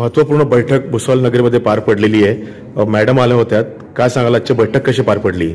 महत्त्वपूर्ण बैठक भुसावळ नगरीमध्ये पार पडलेली आहे। मॅडम आल्या होत्या, काय सांगाल आजची बैठक कशी पार पडली?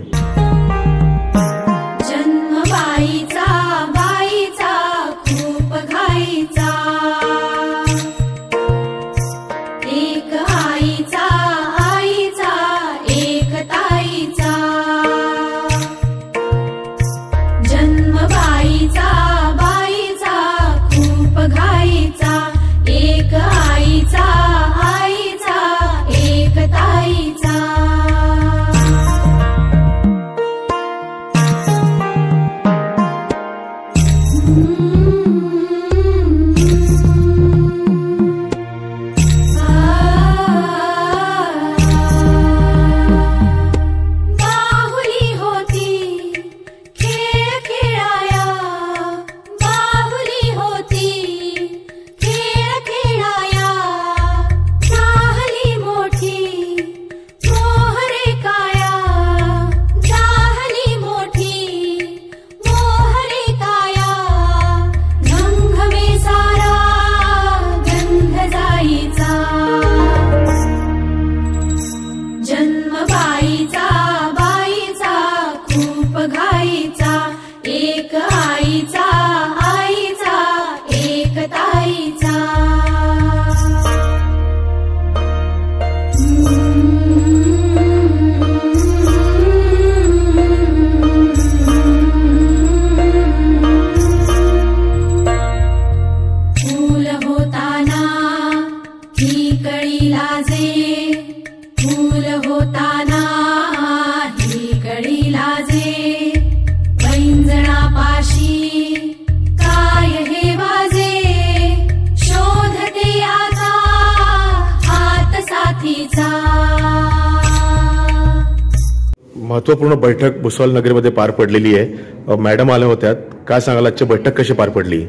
महत्त्वपूर्ण बैठक भुसावळ नगरीमध्ये पार पडलेली आहे। मॅडम आल्या होत्या, काय सांगाल आजची बैठक कशी पार पडली?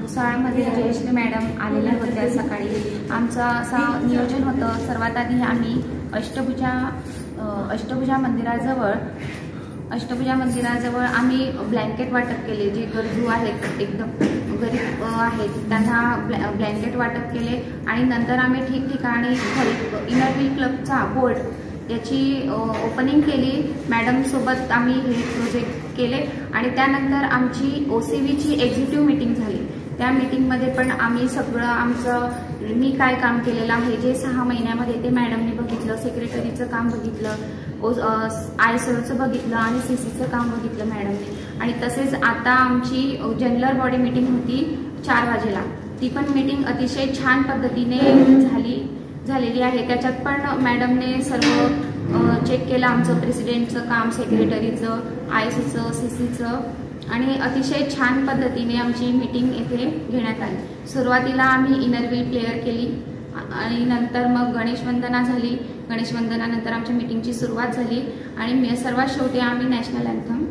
भुसावळमध्ये जयश्री मॅडम आलेल्या होत्या सकाळी। आमचं असं नियोजन होतं, सर्वात आधी आम्ही अष्टभुजा मंदिराजवळ आम्ही ब्लँकेट वाटप केले। जे गरजू आहेत, एकदम गरीब आहेत, त्यांना ब्लँकेट वाटप केले आणि नंतर आम्ही ठिकठिकाणी इनर व्हील क्लबचा बोर्ड याची ओपनिंग केली। मॅडम सोबत आम्ही हे प्रोजेक्ट केले आणि त्यानंतर आमची OCVची एक्झिक्युटिव्ह मीटिंग झाली। त्या मीटिंगमध्ये पण आम्ही सगळं आमचं मी काय काम केलेलं आहे जे 6 महिन्यामध्ये ते मॅडमने बघितलं। सेक्रेटरीचं काम बघितलं, ISOचं बघितलं आणि CCचं काम बघितलं मॅडमने। आणि तसेच आता आमची जनरल बॉडी मीटिंग होती 4 वाजेला, ती पण मीटिंग अतिशय छान पद्धतीने झालेली आहे। त्याच्यात पण मॅडमने सर्व चेक केलं, आमचं प्रेसिडेंटचं काम, सेक्रेटरीचं, ISOचं, CCचं, आणि अतिशय छान पद्धतीने आमची मीटिंग येथे घेण्यात आली। सुरुवातीला आम्ही इनर व्हील प्लेअर केली आणि नंतर मग गणेशवंदना झाली। गणेशवंदनानंतर आमच्या मीटिंगची सुरुवात झाली आणि सर्वात शेवटी आम्ही नॅशनल अँथम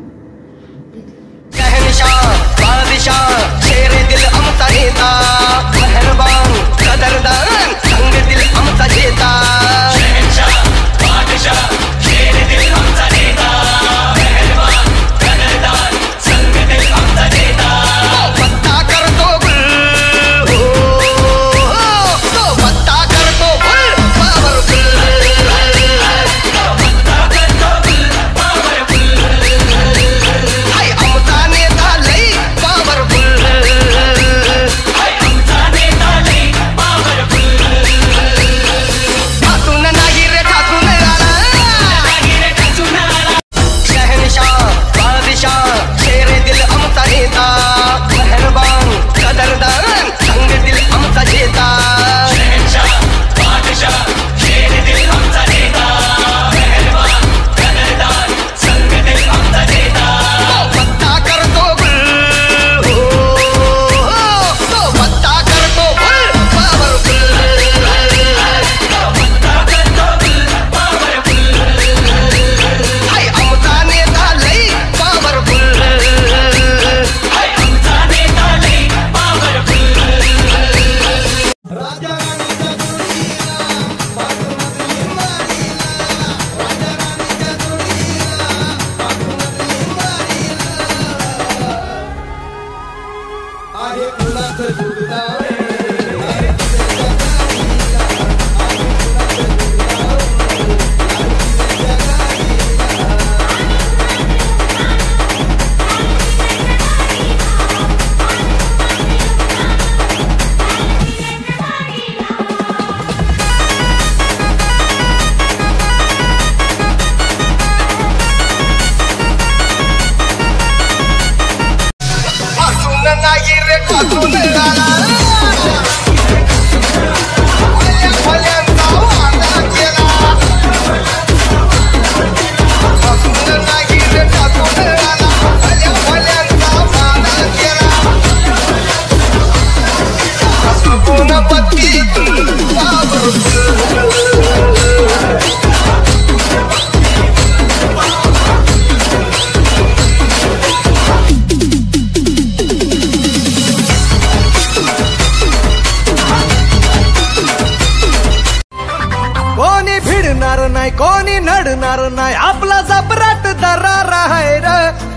भिडणार नाही कोणी नडणार नाही आपला जबराट दरार आहे र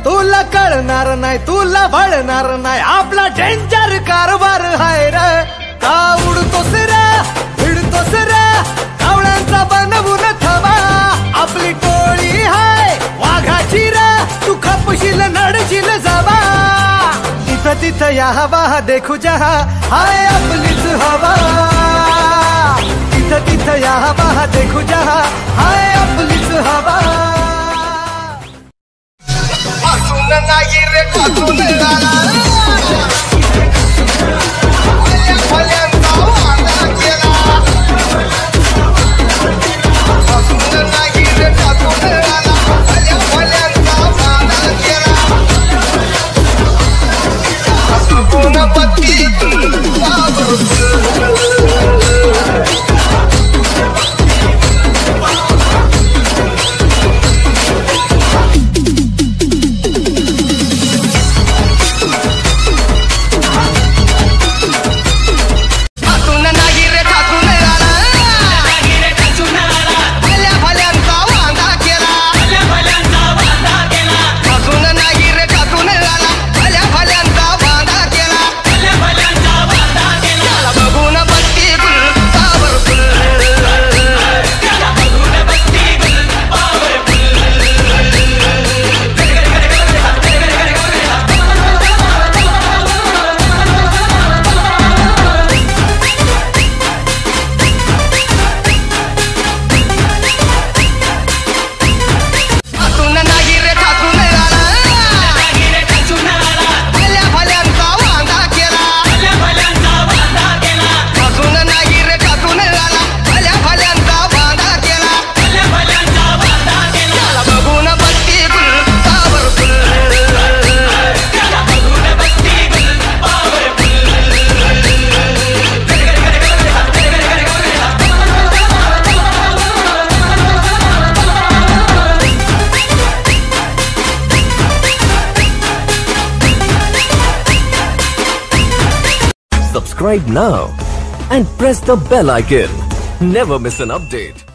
तुला कळणार नाही तुला वळणार नाही आपला डेंजर कारभार आहे र का उडतोस रे भिडतोस रे कावळ्यांचा बनवून ठेवा आपली टोळी हाय वाघाची रे तू खपशील नडशील जावा तिथं तिथं या हवा देखू जहा हाय आपलीच हवा तिथं तिथं या हवा देखू जहा हाय आपलीच हवा पासून नाही रे पासून Subscribe now and press the bell icon. Never miss an update.